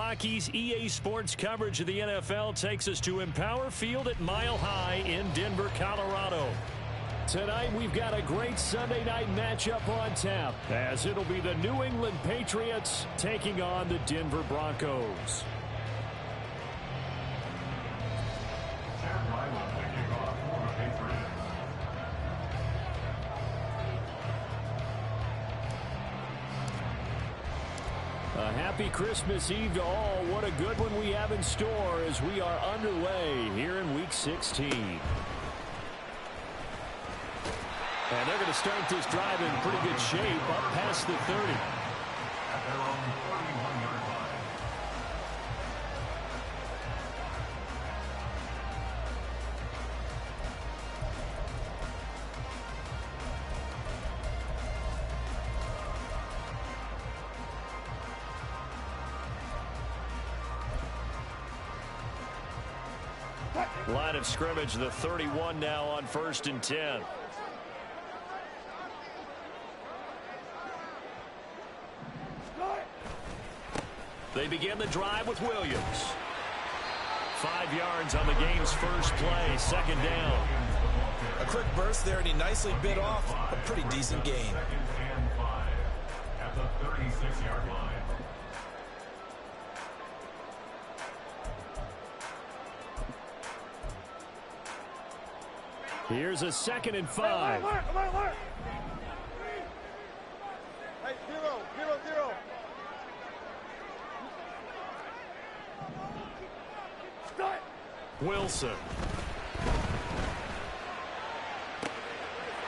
Rockies. EA Sports coverage of the NFL takes us to Empower Field at Mile High in Denver, Colorado. Tonight, we've got a great Sunday night matchup on tap, as it'll be the New England Patriots taking on the Denver Broncos. A happy Christmas Eve to all. What a good one we have in store as we are underway here in Week 16. And they're going to start this drive in pretty good shape up past the 30. At their own 41-yard line. Line of scrimmage, the 31 now on 1st and 10. They begin the drive with Williams. 5 yards on the game's first play, 2nd down. A quick burst there, and he nicely bit off a pretty decent gain. At the 36-yard line. Here's a 2nd and 5. Hey, 0-0-0. Wilson.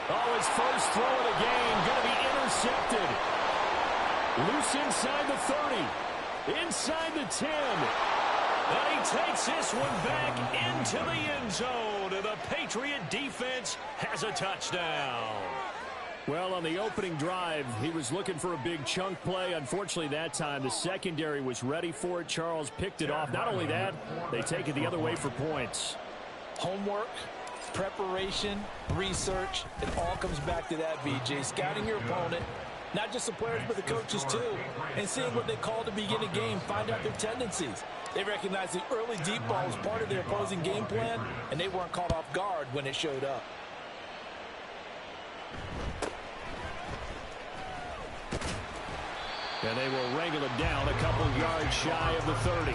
Oh, his first throw of the game going to be intercepted. Loose inside the 30. Inside the 10. And he takes this one back into the end zone. And the Patriot defense has a touchdown. Well, on the opening drive, he was looking for a big chunk play. Unfortunately, that time, the secondary was ready for it. Charles picked it off. Not only that, they take it the other way for points. Homework, preparation, research, it all comes back to that, VJ. Scouting your opponent, not just the players, but the coaches too, and seeing what they call to begin a game, find out their tendencies. They recognized the early deep ball was part of their opposing game plan, and they weren't caught off guard when it showed up. And they will wrangle it down a couple yards shy of the 30.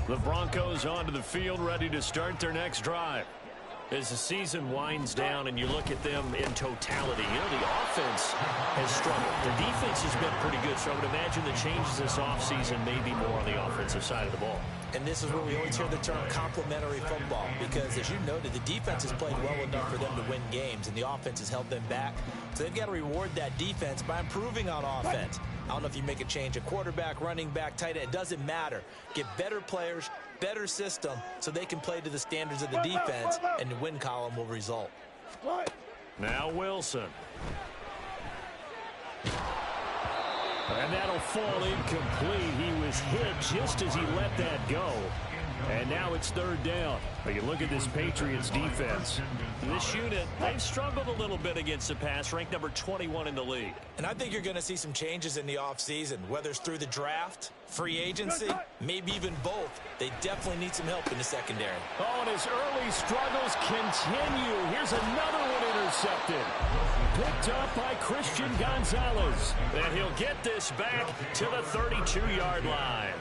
The Broncos onto the field, ready to start their next drive. As the season winds down and you look at them in totality, you know, the offense has struggled. The defense has been pretty good, so I would imagine the changes this offseason may be more on the offensive side of the ball. And this is where we always hear the term complementary football, because as you noted, the defense has played well enough for them to win games, and the offense has held them back. So they've got to reward that defense by improving on offense. I don't know if you make a change, a quarterback, running back, tight end, it doesn't matter. Get better players, better system, so they can play to the standards of the defense, and the win column will result. Now Wilson. And that'll fall incomplete. He was hit just as he let that go. And now it's 3rd down. But you look at this Patriots defense. This unit, they've struggled a little bit against the pass, ranked number 21 in the league. And I think you're going to see some changes in the offseason, whether it's through the draft, free agency, maybe even both. They definitely need some help in the secondary. Oh, and his early struggles continue. Here's another one intercepted. Picked up by Christian Gonzalez. And he'll get this back to the 32-yard line.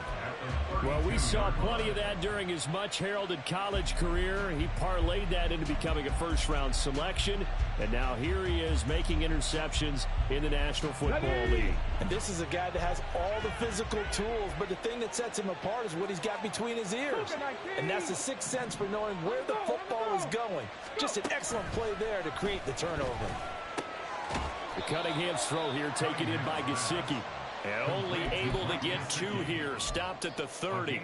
Well, we saw plenty of that during his much-heralded college career. He parlayed that into becoming a first-round selection, and now here he is making interceptions in the National Football League. And this is a guy that has all the physical tools, but the thing that sets him apart is what he's got between his ears. And that's the sixth sense for knowing where the football is going. Just an excellent play there to create the turnover. The Cunningham's throw here taken in by Gesicki. And only able to get 2 here. Stopped at the 30.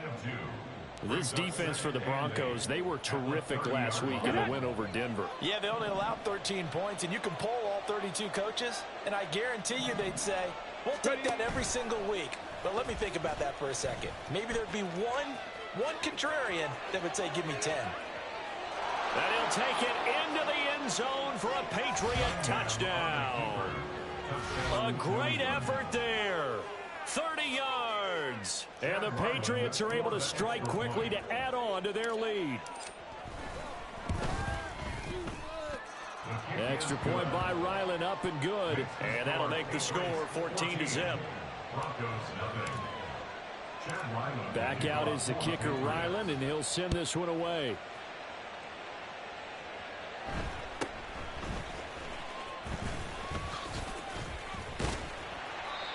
This defense for the Broncos, they were terrific last week in the win over Denver. Yeah, they only allowed 13 points, and you can poll all 32 coaches, and I guarantee you they'd say, we'll take that every single week. But let me think about that for a second. Maybe there'd be one contrarian that would say, give me 10. And he'll take it into the end zone for a Patriot touchdown. A great effort there. 30 yards. And the Patriots are able to strike quickly to add on to their lead. Extra point by Ryland, up and good. And that'll make the score 14-0. Back out is the kicker, Ryland, and he'll send this one away.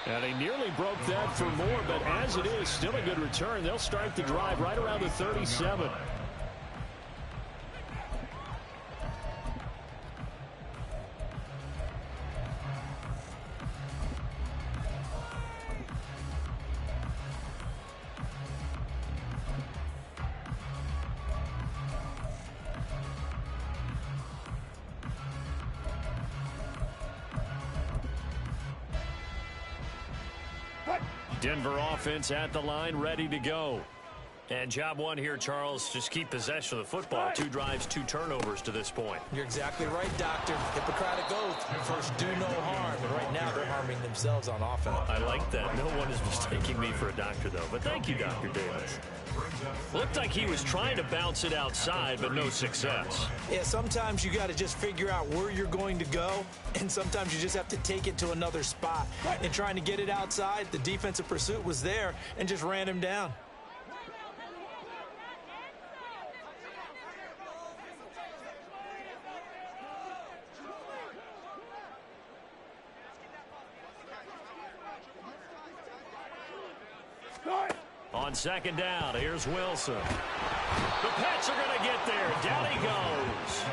And he nearly broke that for more, but as it is, still a good return. They'll start the drive right around the 37. Denver offense at the line, ready to go. And job one here, Charles, just keep possession of the football. 2 drives, 2 turnovers to this point. You're exactly right, Doctor. Hippocratic oath. First, do no harm. And right now, they're harming themselves on offense. I like that. No one is mistaking me for a doctor, though. But thank you, Dr. Davis. Looked like he was trying to bounce it outside, but no success. Yeah, sometimes you got to just figure out where you're going to go, and sometimes you just have to take it to another spot. And trying to get it outside, the defensive pursuit was there and just ran him down. On second down, here's Wilson. The Pats are going to get there. Down he goes.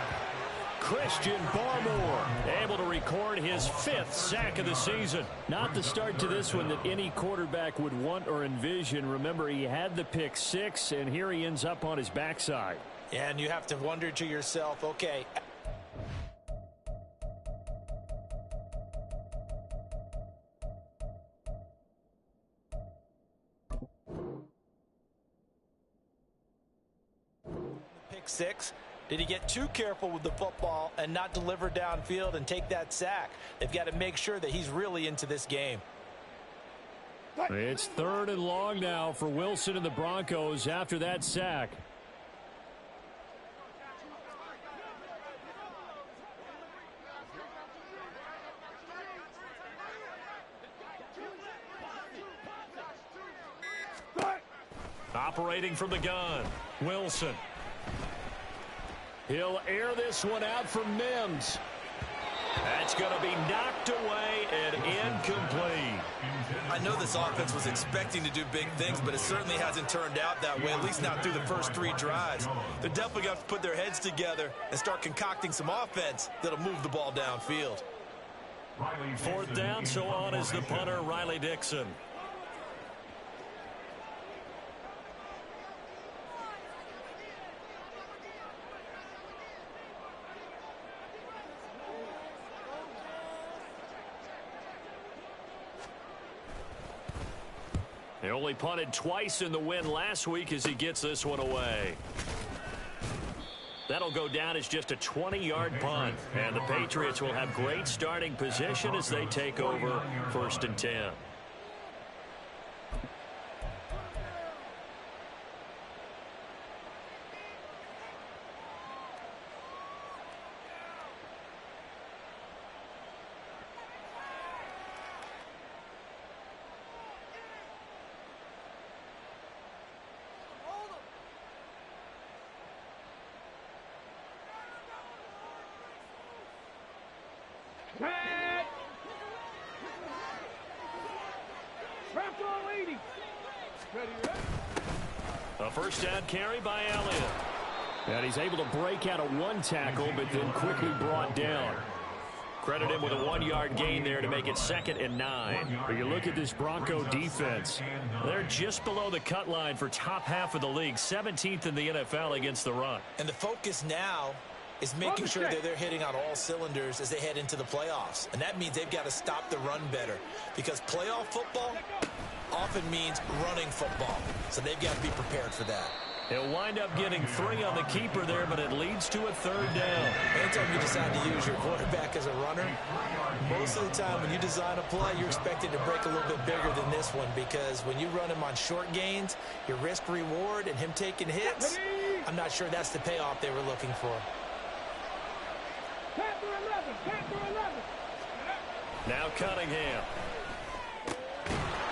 Christian Barmore able to record his 5th sack of the season. Not the start to this one that any quarterback would want or envision. Remember, he had the pick 6, and here he ends up on his backside. And you have to wonder to yourself, okay, pick 6. Did he get too careful with the football and not deliver downfield and take that sack? They've got to make sure that he's really into this game. It's 3rd and long now for Wilson and the Broncos after that sack. Operating from the gun, Wilson. He'll air this one out for Mims. That's going to be knocked away and incomplete. I know this offense was expecting to do big things, but it certainly hasn't turned out that way, at least not through the first 3 drives. They're definitely going to put their heads together and start concocting some offense that'll move the ball downfield. 4th down, so on is the punter, Riley Dixon. He only punted twice in the win last week as he gets this one away. That'll go down as just a 20-yard punt. And the Patriots will have great starting position as they take over 1st and 10. A 1st down carry by Elliott. And he's able to break out of 1 tackle, but then quickly brought down. Credit him with a 1-yard gain there to make it 2nd and 9. But you look at this Bronco defense, they're just below the cut line for top half of the league, 17th in the NFL against the run. And the focus now is making sure that they're hitting on all cylinders as they head into the playoffs. And that means they've got to stop the run better, because playoff football often means running football. So they've got to be prepared for that. He'll wind up getting 3 on the keeper there, but it leads to a 3rd down. Anytime you decide to use your quarterback as a runner, most of the time when you design a play, you're expected to break a little bit bigger than this one, because when you run him on short gains, your risk-reward and him taking hits, I'm not sure that's the payoff they were looking for. Now Cunningham.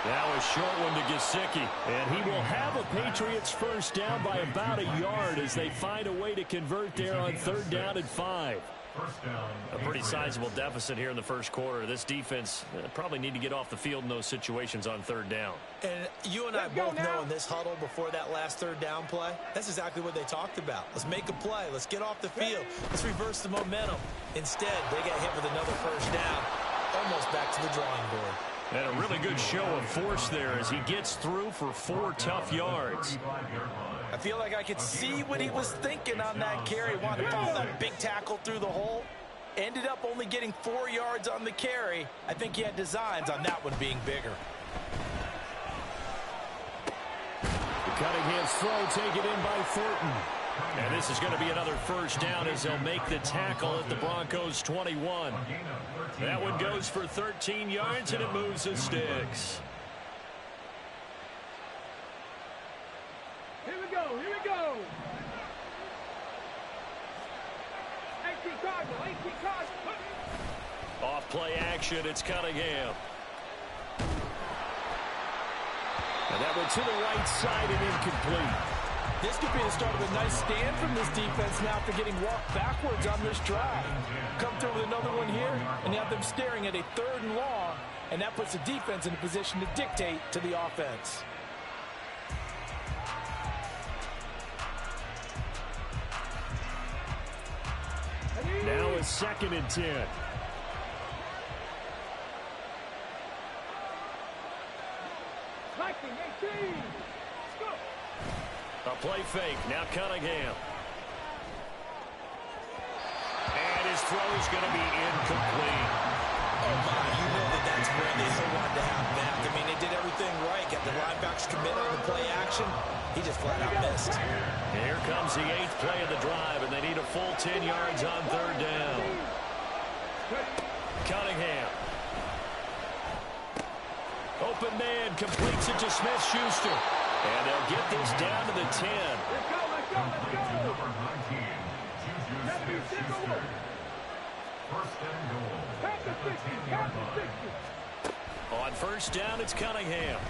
Now a short one to Gesicki. And he will have a Patriots first down by about a yard as they find a way to convert there on 3rd down and 5. A pretty sizable deficit here in the first quarter. This defense probably need to get off the field in those situations on 3rd down. And you and I both know in this huddle before that last 3rd down play, that's exactly what they talked about. Let's make a play. Let's get off the field. Let's reverse the momentum. Instead, they got hit with another first down, almost back to the drawing board. And a really good show of force there as he gets through for 4 tough yards. I feel like I could see what he was thinking on that carry. Wanted to follow that big tackle through the hole. Ended up only getting 4 yards on the carry. I think he had designs on that one being bigger. Cunningham's throw taken in by Thornton. And this is going to be another first down as they'll make the tackle at the Broncos' 21. That one goes for 13 yards, and it moves the sticks. Here we go, here we go. 18 Cardinal, 18 Cardinal. Off play action, it's Cunningham. And that one to the right side and incomplete. This could be the start of a nice stand from this defense now after getting walked backwards on this drive. Come through with another one here, and you have them staring at a 3rd and long, and that puts the defense in a position to dictate to the offense. Now a 2nd and 10. Liking 18. Let's go. A play fake. Now Cunningham. And his throw is going to be incomplete. Oh, my. You know that's where they so wanted to have back. I mean, they did everything right. Got the linebackers commit on the play action. He just flat out missed. And here comes the 8th play of the drive, and they need a full 10 yards on 3rd down. Cunningham. Open man, completes it to Smith-Schuster. And they'll get this down to the 10. Let's go, let's go, let's go. Number 19, Juju Smith-Schuster. First and goal. Pass the 60, pass the 60. On first down, it's Cunningham.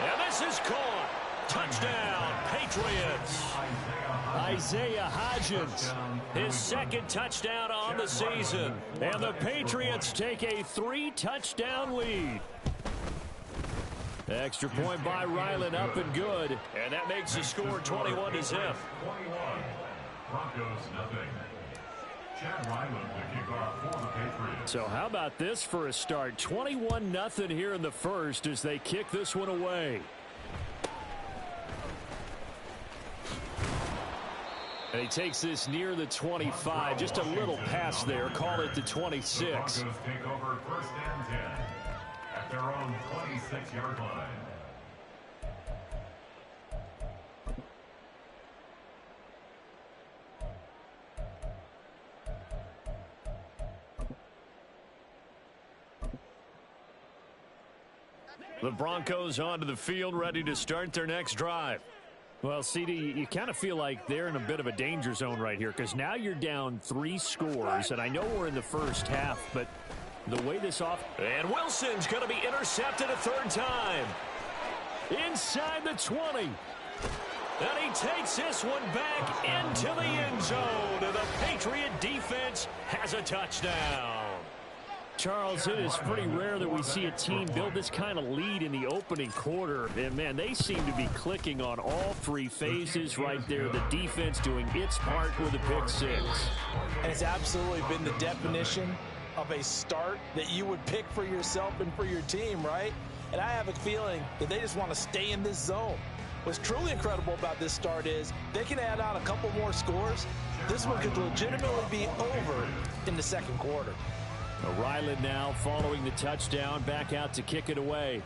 And this is caught. Touchdown, Patriots. Isaiah Hodgins, his 2nd touchdown on the season. And the Patriots take a 3-touchdown lead. Extra point by Ryland, up and good. And that makes the score 21-0. 21. Broncos nothing. Chad Ryland to kick off for the Patriots. So how about this for a start? 21-0 here in the first as they kick this one away. And he takes this near the 25. Just a little pass there. Call it the 26. Broncos take over 1st and 10 at their own 26-yard line. The Broncos onto the field, ready to start their next drive. Well, CD, you kind of feel like they're in a bit of a danger zone right here because now you're down 3 scores, and I know we're in the first half, but the way this off... And Wilson's going to be intercepted a 3rd time. Inside the 20. And he takes this one back into the end zone, and the Patriot defense has a touchdown. Charles, it is pretty rare that we see a team build this kind of lead in the opening quarter. And, man, they seem to be clicking on all three phases right there. The defense doing its part with a pick six. And it's absolutely been the definition of a start that you would pick for yourself and for your team, right? And I have a feeling that they just want to stay in this zone. What's truly incredible about this start is they can add on a couple more scores. This one could legitimately be over in the second quarter. Ryland now following the touchdown, back out to kick it away.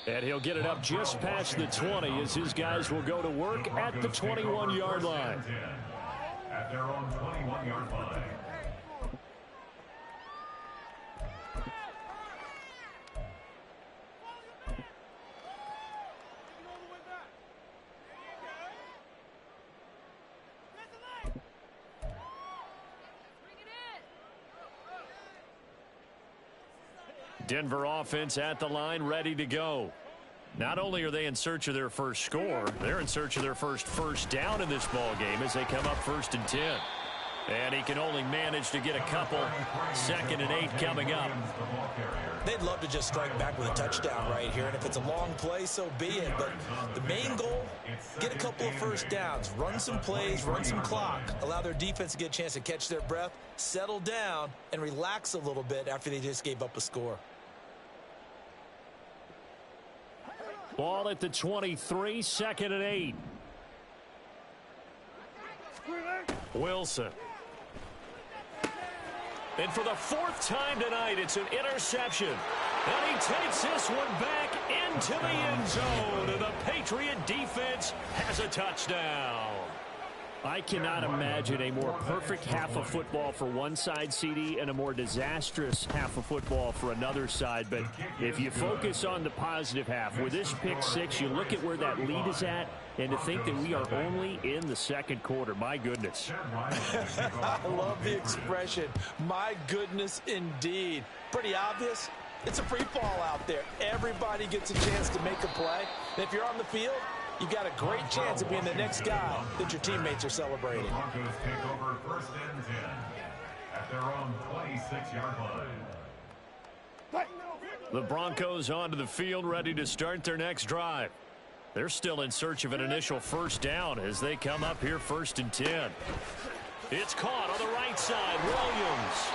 And he'll get it up just past the 20 as his guys will go to work at the 21-yard line. At their own 21-yard line. Denver offense at the line, ready to go. Not only are they in search of their first score, they're in search of their first down in this ball game as they come up 1st and 10. And he can only manage to get a couple. 2nd and 8 coming up. They'd love to just strike back with a touchdown right here, and if it's a long play, so be it. But the main goal, get a couple of first downs, run some plays, run some clock, allow their defense to get a chance to catch their breath, settle down, and relax a little bit after they just gave up a score. Ball at the 23, 2nd and 8. Wilson. And for the 4th time tonight, it's an interception. And he takes this one back into the end zone. And the Patriot defense has a touchdown. I cannot imagine a more perfect half of football for one side, CD, and a more disastrous half of football for another side. But if you focus on the positive half, with this pick six, you look at where that lead is at, and to think that we are only in the second quarter. My goodness. I love the expression, my goodness indeed. Pretty obvious. It's a free fall out there. Everybody gets a chance to make a play. And if you're on the field, you've got a great chance of being the next guy that your teammates are celebrating. The Broncos take over 1st and 10 at their own 26-yard line. The Broncos onto the field, ready to start their next drive. They're still in search of an initial first down as they come up here 1st and 10. It's caught on the right side, Williams.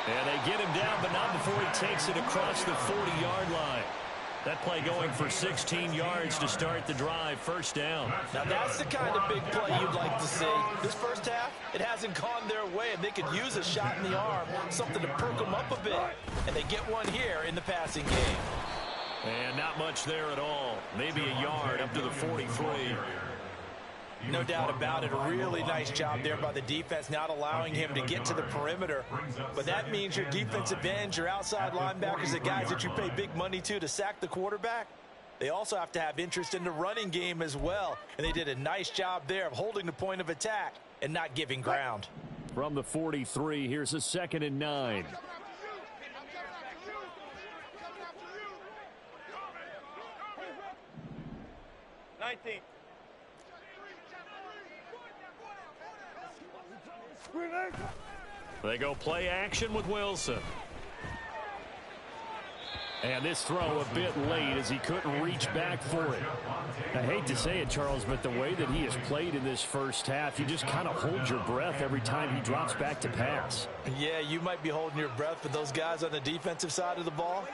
And they get him down, but not before he takes it across the 40-yard line. That play going for 16 yards to start the drive, 1st down. Now that's the kind of big play you'd like to see. This first half, it hasn't gone their way, and they could use a shot in the arm, something to perk them up a bit. And they get one here in the passing game. And not much there at all. Maybe a yard up to the 43. No doubt about it. A really nice job there by the defense, not allowing him to get to the perimeter. But that means your defensive ends, your outside linebackers, the guys that you pay big money to sack the quarterback, they also have to have interest in the running game as well. And they did a nice job there of holding the point of attack and not giving ground. From the 43, here's a 2nd and 9. 19. They go play action with Wilson. And this throw a bit late as he couldn't reach back for it. I hate to say it, Charles, but the way that he has played in this first half, you just kind of hold your breath every time he drops back to pass. Yeah, you might be holding your breath, but those guys on the defensive side of the ball,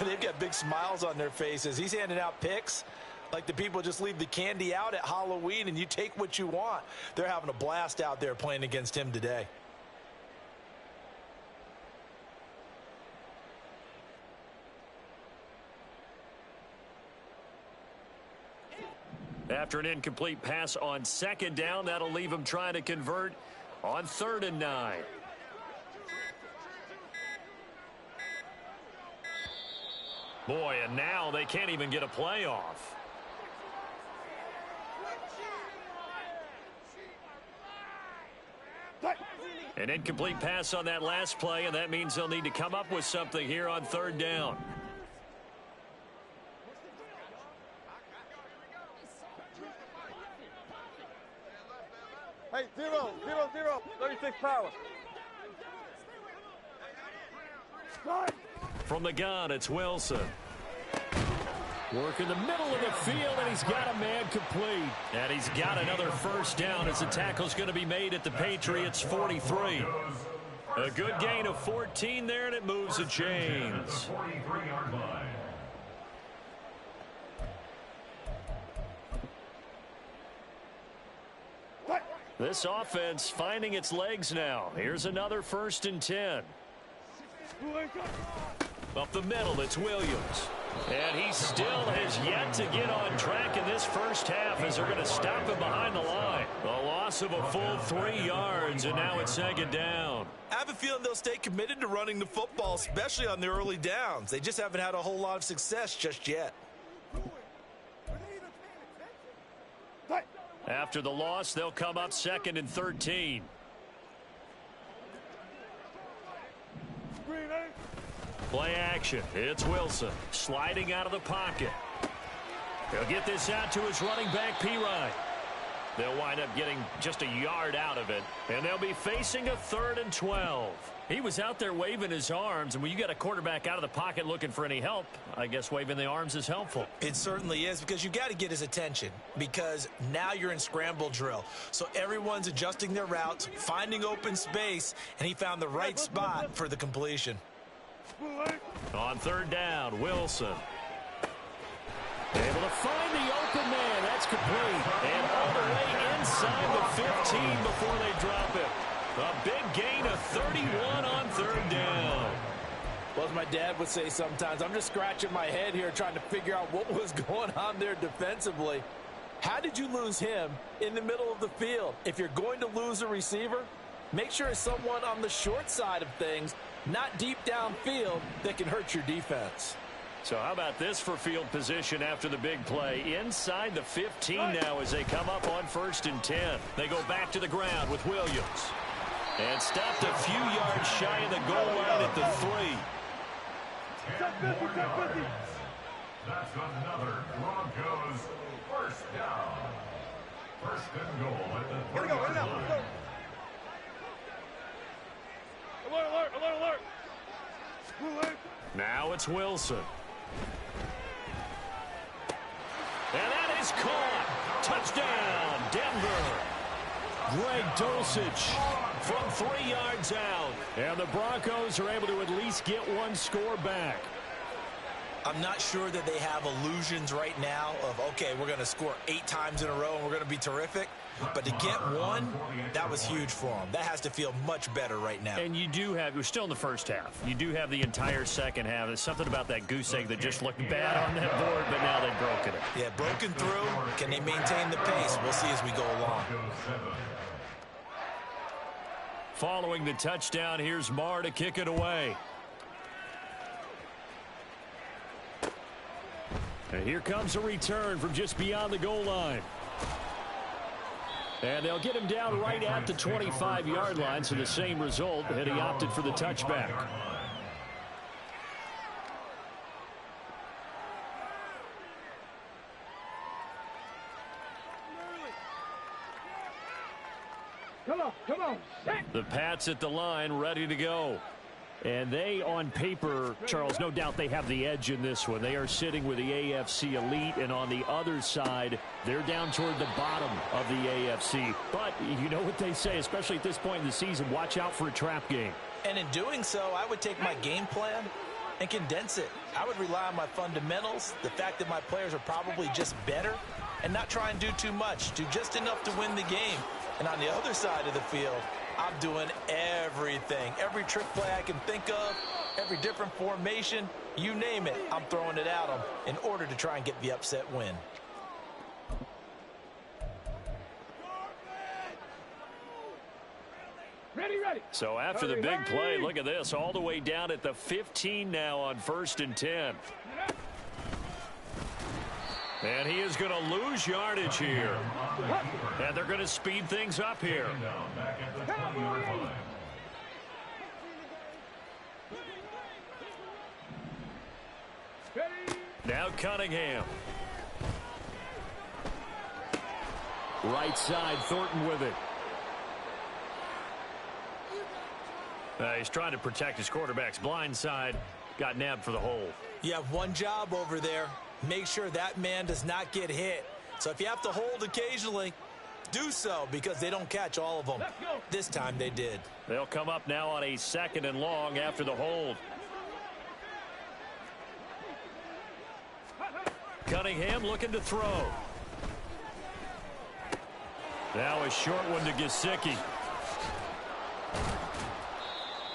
they've got big smiles on their faces. He's handing out picks like the people just leave the candy out at Halloween and you take what you want. They're having a blast out there playing against him today. After an incomplete pass on 2nd down, that'll leave him trying to convert on 3rd and 9. Boy, and now they can't even get a play off. An incomplete pass on that last play, and that means they'll need to come up with something here on 3rd down. Hey, 0, 0, 0, 36 power. From the gun, it's Wilson. Work in the middle of the field, and he's got a man complete. And he's got another first down as the tackle's going to be made at the Patriots' 43. A good gain of 14 there, and it moves the chains. This offense finding its legs now. Here's another 1st and 10. Up the middle, it's Williams. And he still has yet to get on track in this first half as they're going to stop him behind the line. A loss of a full 3 yards, and now it's 2nd down. I have a feeling they'll stay committed to running the football, especially on the early downs. They just haven't had a whole lot of success just yet. After the loss, they'll come up 2nd and 13. Play action. It's Wilson sliding out of the pocket. He'll get this out to his running back, Pirine. They'll wind up getting just a yard out of it, and they'll be facing a 3rd and 12. He was out there waving his arms, and when you got a quarterback out of the pocket looking for any help, I guess waving the arms is helpful. It certainly is, because you've got to get his attention, because now you're in scramble drill. So everyone's adjusting their routes, finding open space, and he found the right spot for the completion. On 3rd down, Wilson. Able to find the open man. That's complete. And all the way inside the 15 before they drop it. A big gain of 31 on 3rd down. Well, as my dad would say sometimes, I'm just scratching my head here trying to figure out what was going on there defensively. How did you lose him in the middle of the field? If you're going to lose a receiver, make sure it's someone on the short side of things, not deep downfield, that can hurt your defense. So how about this for field position after the big play? Inside the 15 now as they come up on 1st and 10. They go back to the ground with Williams. And stopped a few yards shy of the goal line at the 3. 10 more yards. That's another Broncos first down. 1st and goal at the 30 line. Alert. Now it's Wilson. And that is caught. Touchdown, Denver. Greg Dulcich from 3 yards out. And the Broncos are able to at least get one score back. I'm not sure that they have illusions right now of, okay, we're going to score 8 times in a row and we're going to be terrific. But to get one, that was huge for them. That has to feel much better right now. And you do have, we're still in the first half. You do have the entire second half. There's something about that goose egg that just looked bad on that board, but now they've broken it. Yeah, broken through. Can they maintain the pace? We'll see as we go along. Following the touchdown, here's Marr to kick it away. And here comes a return from just beyond the goal line. And they'll get him down right at the 25-yard line, so the same result, and he opted for the touchback. Come on. The Pats at the line, ready to go. And they, on paper, Charles, no doubt they have the edge in this one. They are sitting with the AFC elite, and on the other side, they're down toward the bottom of the AFC. But you know what they say, especially at this point in the season, watch out for a trap game. And in doing so, I would take my game plan and condense it. I would rely on my fundamentals, the fact that my players are probably just better, and not try and do too much, do just enough to win the game. And on the other side of the field, I'm doing everything. Every trick play I can think of, every different formation, you name it, I'm throwing it at them in order to try and get the upset win. Ready. So after the big play, look at this, all the way down at the 15 now on 1st and 10. And he is going to lose yardage here. And they're going to speed things up here. Now Cunningham. Right side, Thornton with it. He's trying to protect his quarterback's blind side. Got nabbed for the hold. You have one job over there. Make sure that man does not get hit. So if you have to hold occasionally, do so, because they don't catch all of them. This time they did. They'll come up now on a 2nd and long after the hold. Cunningham looking to throw. Now a short one to Gesicki.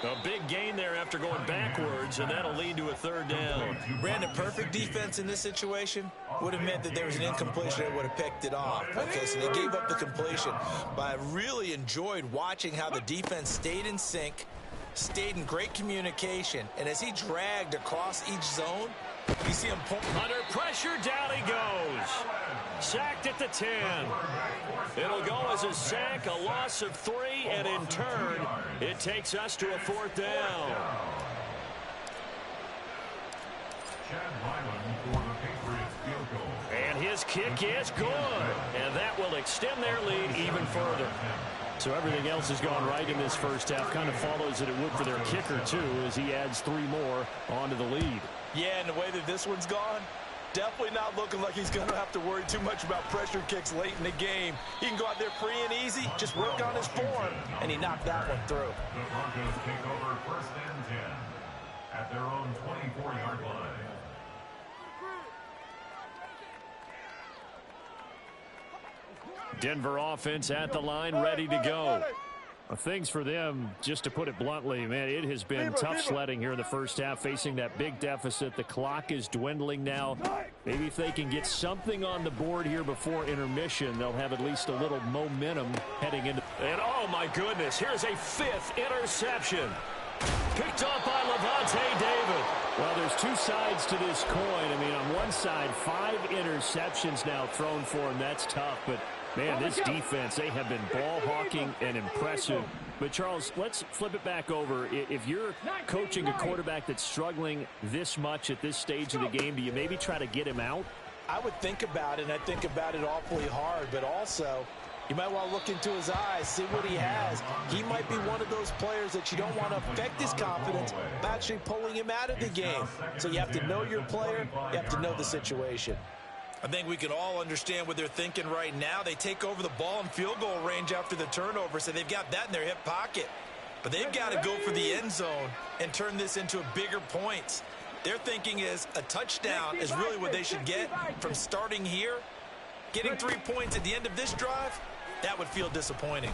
A big gain there after going backwards, and that'll lead to a 3rd down. Brandon, perfect defense in this situation would have meant that there was an incompletion that would have picked it off. Okay, so they gave up the completion. But I really enjoyed watching how the defense stayed in sync, stayed in great communication, and as he dragged across each zone, you see him under pressure, down he goes. Sacked at the 10. It'll go as a sack, a loss of 3, and in turn, it takes us to a 4th down. And his kick is good. And that will extend their lead even further. So everything else has gone right in this first half. Kind of follows that it would for their kicker, too, as he adds 3 more onto the lead. Yeah, and the way that this one's gone, definitely not looking like he's going to have to worry too much about pressure kicks late in the game. He can go out there free and easy, just work on his form, and he knocked that one through. The Broncos take over 1st and 10 at their own 24-yard line. Denver offense at the line, ready to go. Things for them, just to put it bluntly, man, it has been tough sledding here in the first half, facing that big deficit. The clock is dwindling now. Maybe if they can get something on the board here before intermission, they'll have at least a little momentum heading into. And oh my goodness, here's a 5th interception. Picked up by Lavonte David. Well, there's 2 sides to this coin. I mean, on one side, 5 interceptions now thrown for him. That's tough, but man, this defense, they have been ball hawking and impressive. But, Charles, let's flip it back over. If you're coaching a quarterback that's struggling this much at this stage of the game, do you maybe try to get him out? I would think about it, and I think about it awfully hard, but also you might want to look into his eyes, see what he has. He might be one of those players that you don't want to affect his confidence by actually pulling him out of the game. So you have to know your player. You have to know the situation. I think we can all understand what they're thinking right now. They take over the ball in field goal range after the turnover, so they've got that in their hip pocket. But they've got to go for the end zone and turn this into bigger points. Their thinking is a touchdown is really what they should get from starting here. Getting 3 points at the end of this drive, that would feel disappointing.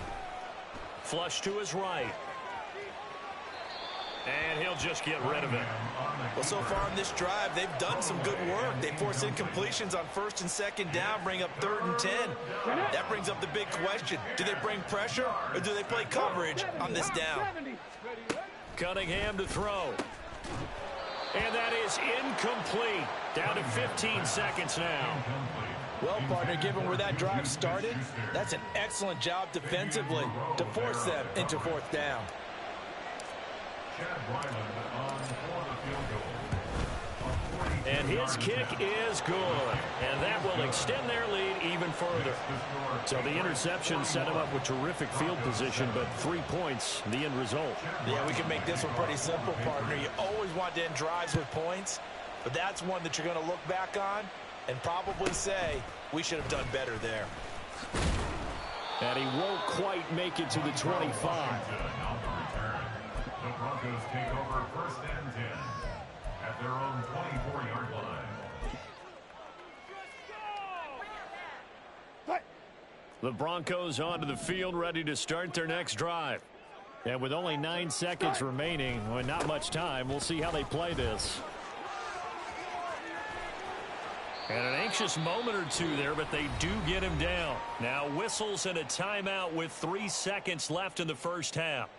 Flush to his right. And he'll just get rid of it. Well, so far in this drive, they've done some good work. They force incompletions on 1st and 2nd down, bring up 3rd and 10. That brings up the big question. Do they bring pressure or do they play coverage on this down? Cunningham to throw. And that is incomplete. Down to 15 seconds now. Well, partner, given where that drive started, that's an excellent job defensively to force them into 4th down. And his kick is good. And that will extend their lead even further. So the interception set him up with terrific field position, but 3 points, the end result. Yeah, we can make this one pretty simple, partner. You always want to end drives with points, but that's one that you're going to look back on and probably say, we should have done better there. And he won't quite make it to the 25. The Broncos take over 1st and 10 at their own 24-yard line. The Broncos onto the field, ready to start their next drive. And with only 9 seconds remaining, well, not much time, we'll see how they play this. And an anxious moment or two there, but they do get him down. Now whistles and a timeout with 3 seconds left in the first half.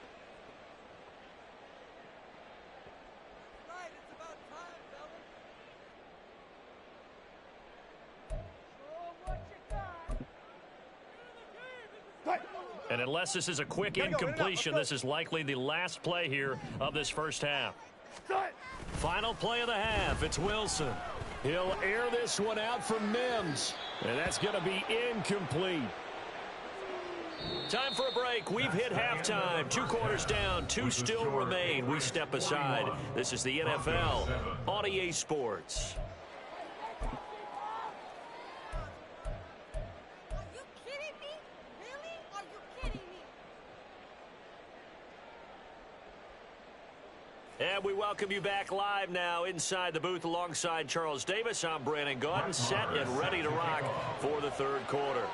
And unless this is a quick incompletion, this is likely the last play here of this first half. Final play of the half. It's Wilson. He'll air this one out from Mims. And that's going to be incomplete. Time for a break. We've hit halftime. 2 quarters down, 2 still remain. We step aside. This is the NFL on EA Sports. Are you kidding me? Really? Are you kidding me? And we welcome you back live now inside the booth alongside Charles Davis. I'm Brandon Gaudin, set and ready to rock for the 3rd quarter.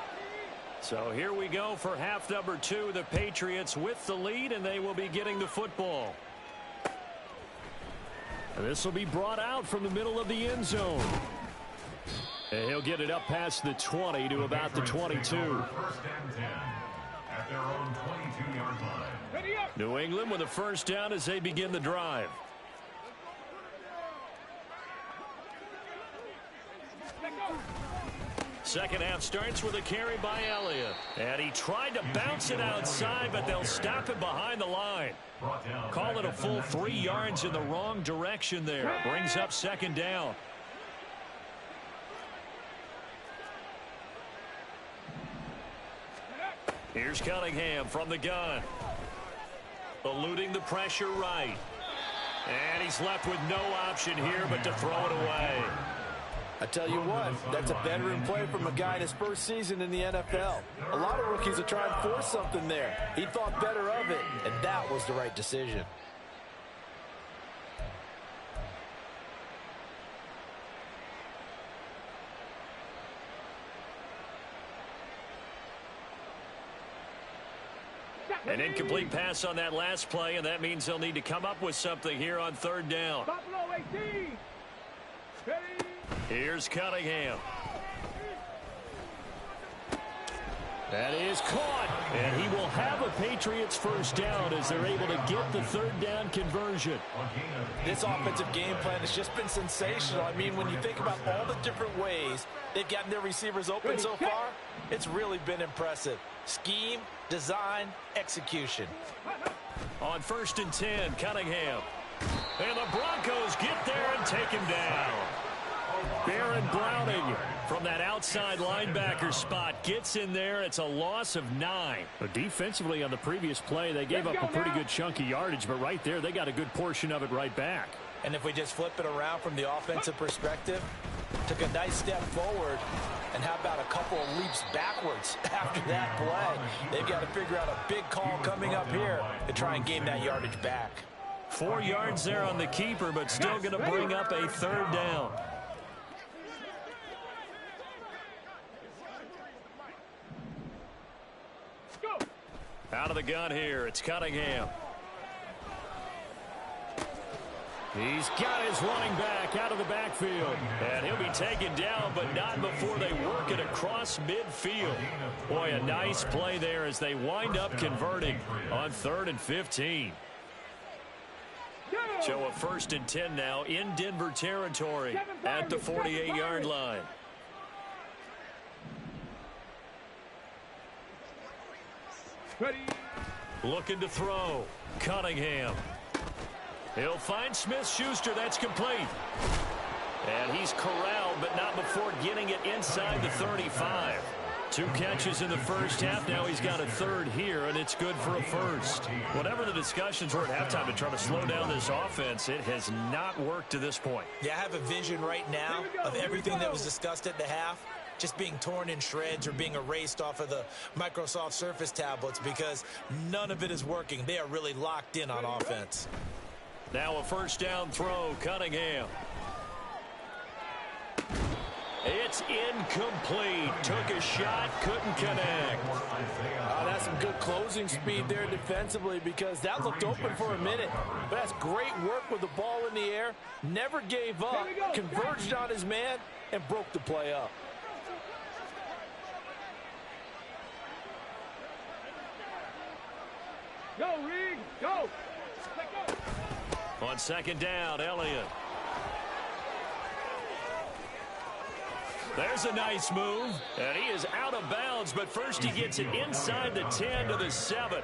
So here we go for half number 2. The Patriots with the lead, and they will be getting the football. And this will be brought out from the middle of the end zone. And he'll get it up past the 20 to about the 22. First and 10 at their own 22-yard line. New England with a first down as they begin the drive. Second half starts with a carry by Elliott. And he tried to bounce it outside, but they'll stop it behind the line. Call it a full 3 yards in the wrong direction there. Brings up second down. Here's Cunningham from the gun. Eluding the pressure right. And he's left with no option here but to throw it away. I tell you what, that's a veteran play from a guy in his first season in the NFL. A lot of rookies are trying to force something there. He thought better of it, and that was the right decision. An incomplete pass on that last play, and that means they'll need to come up with something here on 3rd down. Buffalo 18. Ready? Here's Cunningham. That is caught, and he will have a Patriots first down as they're able to get the 3rd down conversion. This offensive game plan has just been sensational. I mean, when you think about all the different ways they've gotten their receivers open so far, it's really been impressive. Scheme, design, execution. On 1st and 10, Cunningham. And the Broncos get there and take him down. Baron Browning from that outside linebacker spot gets in there. It's a loss of 9. But defensively on the previous play, they gave up a pretty good chunk of yardage, but right there they got a good portion of it right back. And if we just flip it around from the offensive perspective, took a nice step forward, and how about a couple of leaps backwards after that play? They've got to figure out a big call coming up here to try and gain that yardage back. 4 yards there on the keeper, but still going to bring up a 3rd down. Out of the gun here, it's Cunningham. He's got his running back out of the backfield. And he'll be taken down, but not before they work it across midfield. Boy, a nice play there as they wind up converting on 3rd and 15. So a 1st and 10 now in Denver territory at the 48-yard line. Ready? Looking to throw. Cunningham. He'll find Smith-Schuster. That's complete. And he's corralled, but not before getting it inside the 35. 2 catches in the first half. Now he's got a 3rd here, and it's good for a 1st. Whatever the discussions were at halftime to try to slow down this offense, it has not worked to this point. Yeah, I have a vision right now of everything that was discussed at the half just being torn in shreds or being erased off of the Microsoft Surface tablets because none of it is working. They are really locked in on offense. Now a 1st down throw, Cunningham. It's incomplete. Took a shot, couldn't connect. That's some good closing speed there defensively because that looked open for a minute. But that's great work with the ball in the air. Never gave up, converged on his man, and broke the play up. Go, Reed, go. On 2nd down, Elliott. There's a nice move, and he is out of bounds, but first he gets it inside the 10 to the 7.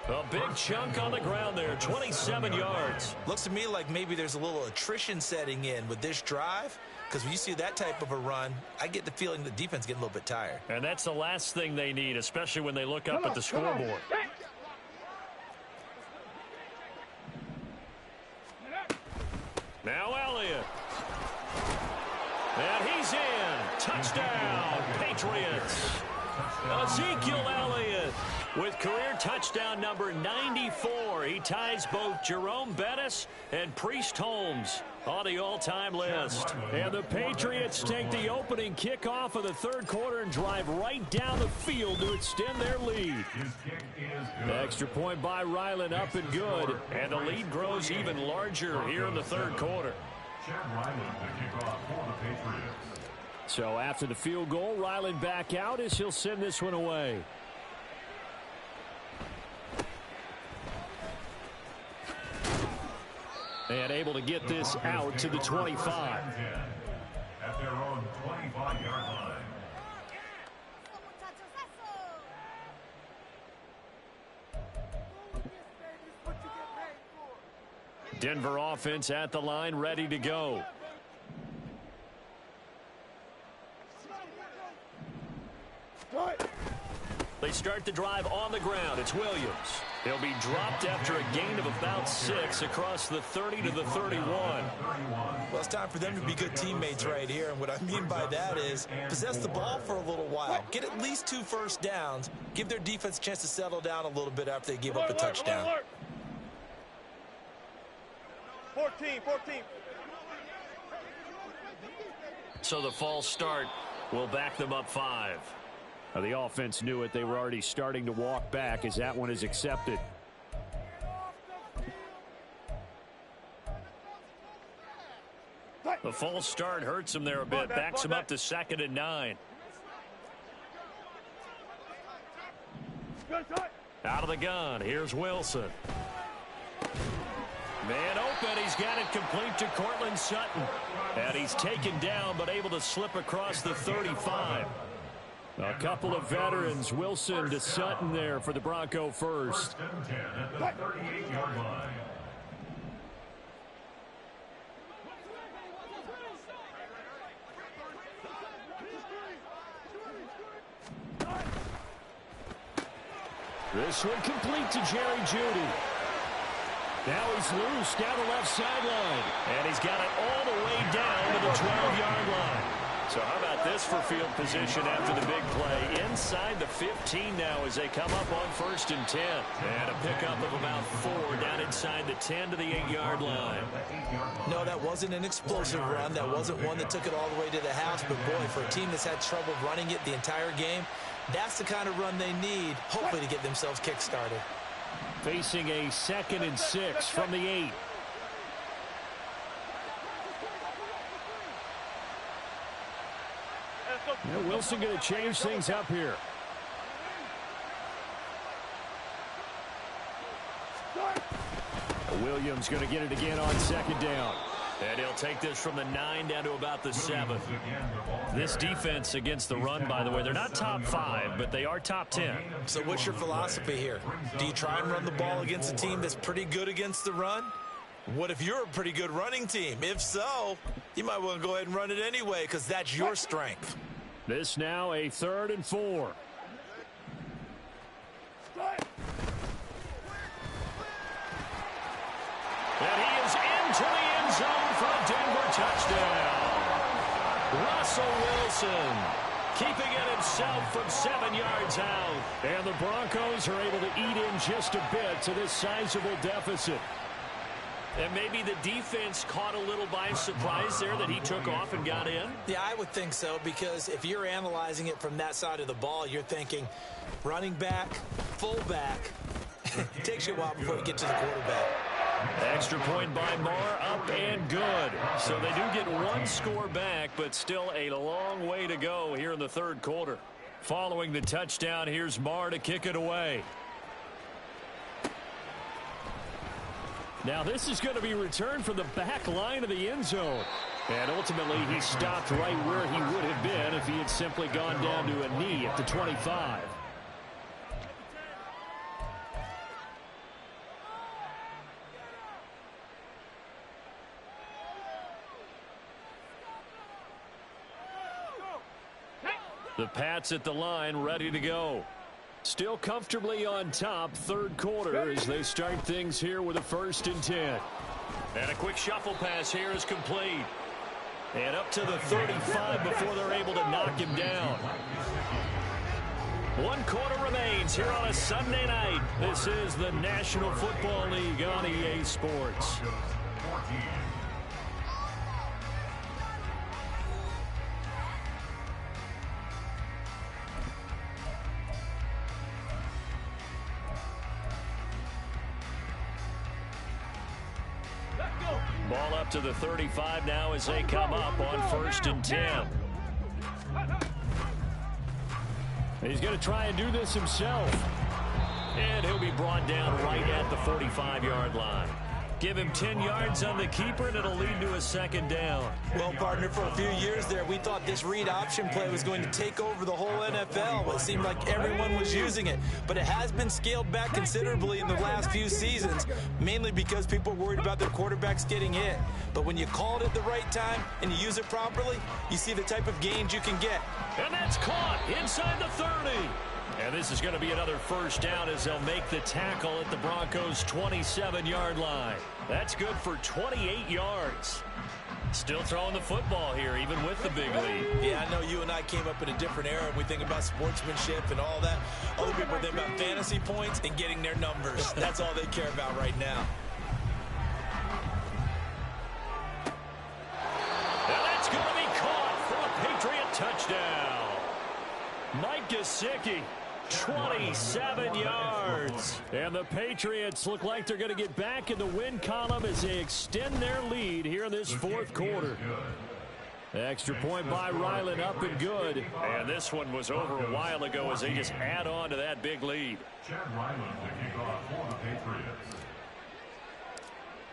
A big chunk on the ground there, 27 yards. Looks to me like maybe there's a little attrition setting in with this drive. because when you see that type of a run, I get the feeling the defense getting a little bit tired. And that's the last thing they need, especially when they look up at the scoreboard. Now Elliott. And he's in. Touchdown, Patriots. Ezekiel Elliott with career touchdown number 94. He ties both Jerome Bettis and Priest Holmes on the all-time list. And the Patriots take the opening kickoff of the third quarter and drive right down the field to extend their lead. Extra point by Ryland up and good. And the lead grows even larger here in the third quarter. So after the field goal, Ryland back out as he'll send this one away. And able to get this out to the 25. At their own 25-yard line. Denver offense at the line, ready to go. They start the drive on the ground. It's Williams. He'll be dropped after a gain of about 6 across the 30 to the 31. Well, it's time for them to be good teammates right here. And what I mean by that is possess the ball for a little while. Get at least 2 first downs. Give their defense a chance to settle down a little bit after they give up a touchdown. 14. So the false start will back them up 5. The offense knew it. They were already starting to walk back as that one is accepted. The false start hurts him there a bit. Backs him up to 2nd and 9. Out of the gun. Here's Wilson. Man open. He's got it complete to Cortland Sutton. And he's taken down but able to slip across the 35. A couple of veterans, Wilson to Sutton there for the Bronco first. 1st and 10 at the 38-yard line. This one complete to Jerry Jeudy. Now he's loose down the left sideline. And he's got it all the way down to the 12-yard line. So how about this for field position after the big play? Inside the 15 now as they come up on 1st and 10. And a pickup of about 4 down inside the 10 to the 8-yard line. No, that wasn't an explosive run. That wasn't one that took it all the way to the house. But, boy, for a team that's had trouble running it the entire game, that's the kind of run they need, hopefully, to get themselves kick-started. Facing a 2nd and 6 from the 8. Now Wilson going to change things up here. Williams going to get it again on 2nd down. And he'll take this from the 9 down to about the 7. This defense against the run, by the way, they're not top 5, but they are top 10. So what's your philosophy here? Do you try and run the ball against a team that's pretty good against the run? What if you're a pretty good running team? If so, you might want to go ahead and run it anyway because that's your strength. This now a 3rd and 4. And he is into the end zone for a Denver touchdown. Russell Wilson keeping it himself from 7 yards out. And the Broncos are able to eat in just a bit to this sizable deficit. And maybe the defense caught a little by surprise there that he took off and got in? Yeah, I would think so, because if you're analyzing it from that side of the ball, you're thinking running back, fullback. It takes you a while before you get to the quarterback. Extra point by Marr, up and good. So they do get 1 score back, but still a long way to go here in the 3rd quarter. Following the touchdown, here's Marr to kick it away. Now this is going to be returned from the back line of the end zone. And ultimately he stopped right where he would have been if he had simply gone down to a knee at the 25. The Pats at the line, ready to go. Still comfortably on top, third quarter as they start things here with a 1st and 10. And a quick shuffle pass here is complete. And up to the 35 before they're able to knock him down. 1 quarter remains here on a Sunday night. This is the National Football League on EA Sports. Ball up to the 35 now as they come up on 1st and 10. He's going to try and do this himself. And he'll be brought down right at the 45-yard line. Give him 10 yards on the keeper, and it'll lead to a 2nd down. Well, partner, for a few years there, we thought this read option play was going to take over the whole NFL. It seemed like everyone was using it. But it has been scaled back considerably in the last few seasons, mainly because people are worried about their quarterbacks getting hit. But when you call it at the right time and you use it properly, you see the type of gains you can get. And that's caught inside the 30. And this is going to be another 1st down as they'll make the tackle at the Broncos' 27-yard line. That's good for 28 yards. Still throwing the football here, even with the big lead. Yeah, I know you and I came up in a different era. We think about sportsmanship and all that. Other people think about fantasy points and getting their numbers. That's all they care about right now. And that's going to be caught for a Patriot touchdown. Mike Gesicki, 27 yards. And the Patriots look like they're going to get back in the win column as they extend their lead here in this 4th quarter. Extra point by Ryland, up and good. And this one was over a while ago as they just add on to that big lead. Chad Ryland to kick off for the Patriots.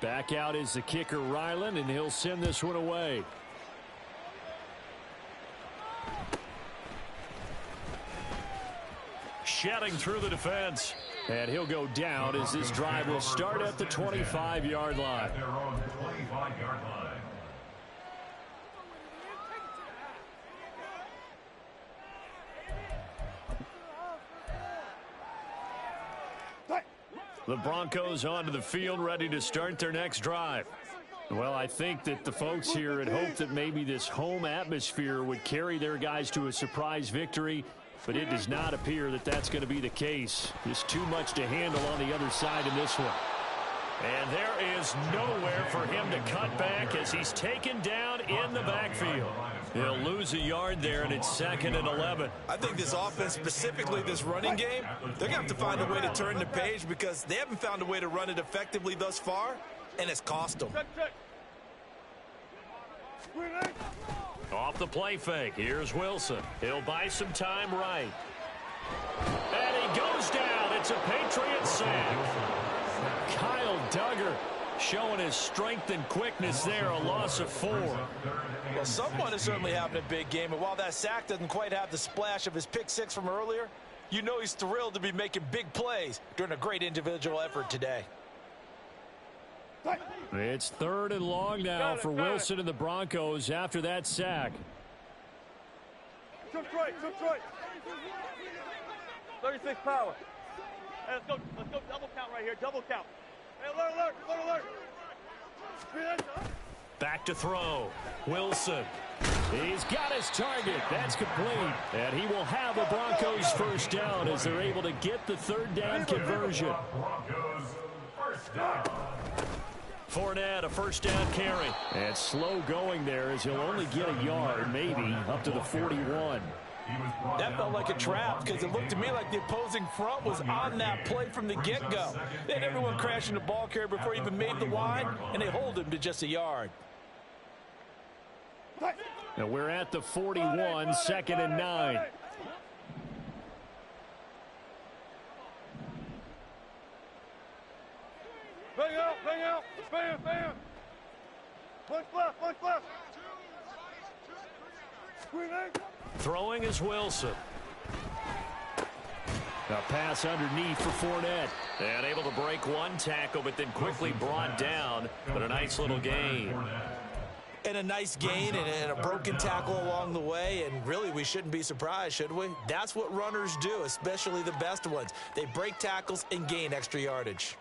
Back out is the kicker Ryland, and he'll send this one away. Shedding through the defense. And he'll go down as this drive will start at the 25-yard line. They're on the 25-yard line. The Broncos onto the field, ready to start their next drive. Well, I think that the folks here had hoped that maybe this home atmosphere would carry their guys to a surprise victory. But it does not appear that that's going to be the case. Just too much to handle on the other side in this one. And there is nowhere for him to cut back as he's taken down in the backfield. He'll lose a yard there, and it's 2nd and 11. I think this offense, specifically this running game, they're going to have to find a way to turn the page because they haven't found a way to run it effectively thus far, and it's cost them. Off the play fake. Here's Wilson. He'll buy some time right. And he goes down. It's a Patriot sack. Kyle Duggar showing his strength and quickness there. A loss of 4. Well, someone is certainly having a big game. And while that sack doesn't quite have the splash of his pick 6 from earlier, you know he's thrilled to be making big plays during a great individual effort today. It's 3rd and long now for Wilson and the Broncos after that sack. Jump straight. 36 power. Hey, let's go double count right here, double count. Hey, alert. Back to throw. Wilson. He's got his target. That's complete. And he will have a Broncos 1st down as they're able to get the 3rd down conversion. Broncos 1st down. Fournette, a 1st down carry. And slow going there as he'll only get a yard, maybe, up to the 41. That felt like a trap because it looked to me like the opposing front was on that play from the get-go. They had everyone crashing the ball carrier before he even made the line, and they hold him to just a yard. Now we're at the 41, 2nd and 9. Bang out. Bam. Push left. Throwing is Wilson. A pass underneath for Fournette. And able to break one tackle, but then quickly brought down. But a nice little gain. And a nice gain and a broken tackle along the way, and really we shouldn't be surprised, should we? That's what runners do, especially the best ones. They break tackles and gain extra yardage.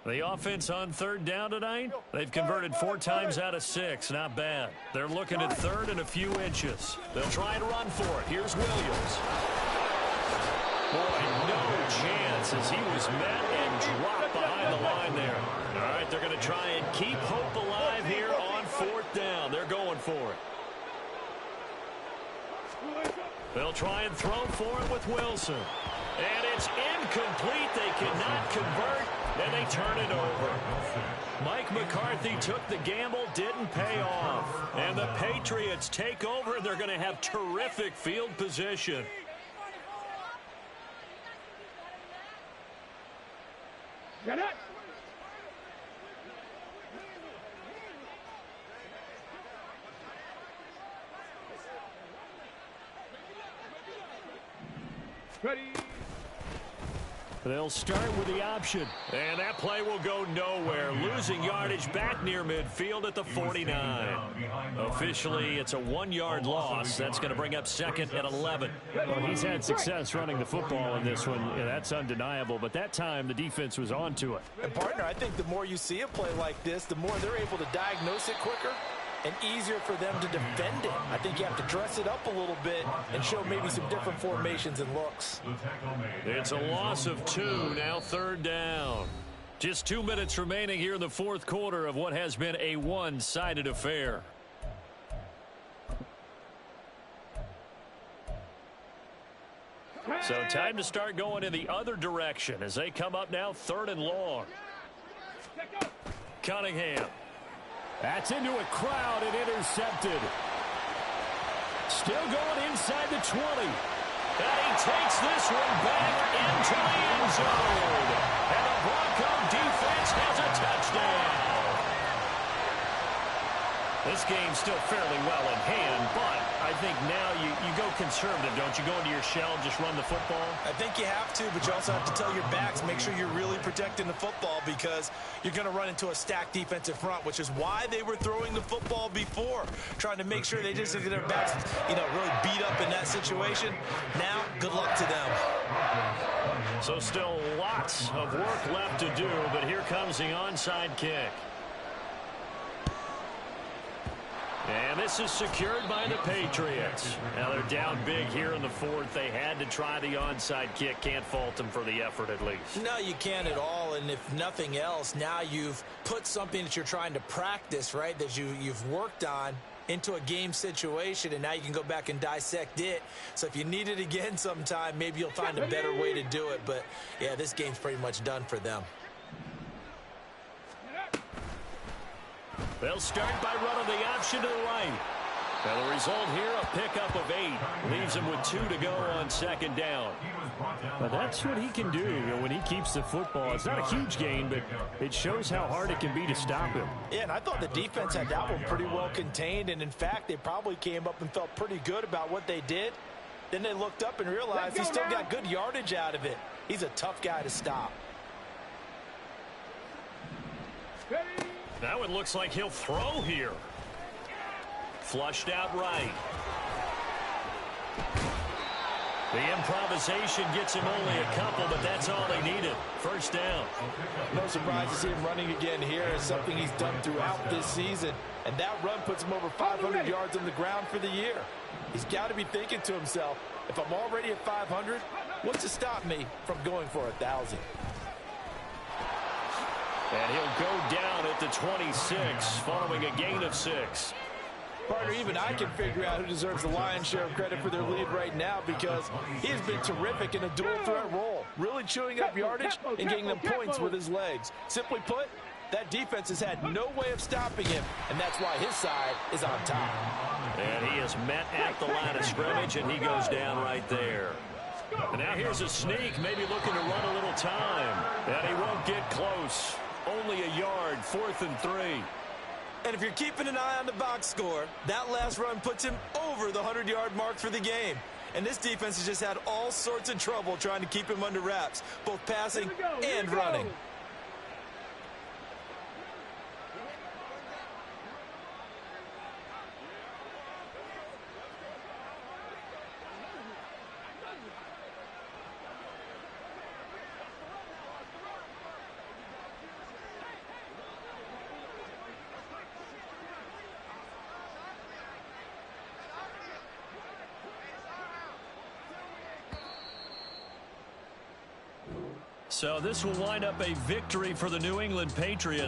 The offense on third down tonight, they've converted 4 times out of 6. Not bad. They're looking at third and a few inches. They'll try and run for it. Here's Williams. Boy, no chance as he was met and dropped behind the line there. All right, they're going to try and keep hope alive here on 4th down. They're going for it. They'll try and throw for it with Wilson. And it's incomplete. They cannot convert, and they turn it over. Mike McCarthy took the gamble, didn't pay off. And the Patriots take over, and they're going to have terrific field position. Get it! Ready. They'll start with the option. And that play will go nowhere. Losing yardage back near midfield at the 49. Officially, it's a 1-yard loss. That's going to bring up 2nd and 11. Well, he's had success running the football in this one. Yeah, that's undeniable. But that time, the defense was on to it. And, partner, I think the more you see a play like this, the more they're able to diagnose it quicker and easier for them to defend it. I think you have to dress it up a little bit and show maybe some different formations and looks. It's a loss of 2, now 3rd down. Just 2 minutes remaining here in the 4th quarter of what has been a one-sided affair. So time to start going in the other direction as they come up now 3rd and long. Cunningham. That's into a crowd and intercepted. Still going inside the 20. And he takes this one back into the end zone. And the Bronco defense has a touchdown. This game's still fairly well in hand, but I think now you go conservative, don't you? Go into your shell and just run the football? I think you have to, but you also have to tell your backs, make sure you're really protecting the football because you're going to run into a stacked defensive front, which is why they were throwing the football before, trying to make sure they just get their backs, really beat up in that situation. Now, good luck to them. So still lots of work left to do, but here comes the onside kick. And this is secured by the Patriots. Now they're down big here in the 4th. They had to try the onside kick. Can't fault them for the effort at least. No, you can't at all. And if nothing else, now you've put something that you're trying to practice, right, that you've worked on into a game situation, and now you can go back and dissect it. So if you need it again sometime, maybe you'll find a better way to do it. But, yeah, this game's pretty much done for them. They'll start by running the option to the right. Now the result here, a pickup of 8. Leaves him with 2 to go on 2nd down. But that's what he can do when he keeps the football. It's not a huge gain, but it shows how hard it can be to stop him. Yeah, and I thought the defense had that one pretty well contained, and in fact, they probably came up and felt pretty good about what they did. Then they looked up and realized he still got good yardage out of it. He's a tough guy to stop. Now it looks like he'll throw here. Flushed out right. The improvisation gets him only a couple, but that's all they needed. 1st down. No surprise to see him running again here. It's something he's done throughout this season. And that run puts him over 500 yards on the ground for the year. He's got to be thinking to himself, if I'm already at 500, what's to stop me from going for 1,000? And he'll go down at the 26 following a gain of 6. Partner, even I can figure out who deserves the lion's share of credit for their lead right now because he has been terrific in a dual threat role, really chewing up yardage and getting them points with his legs. Simply put, that defense has had no way of stopping him, and that's why his side is on top. And he is met at the line of scrimmage, and he goes down right there. And now here's a sneak, maybe looking to run a little time. And he won't get close. Only a yard, 4th and 3. And if you're keeping an eye on the box score, that last run puts him over the 100-yard mark for the game. And this defense has just had all sorts of trouble trying to keep him under wraps, both passing and running. So this will wind up a victory for the New England Patriots.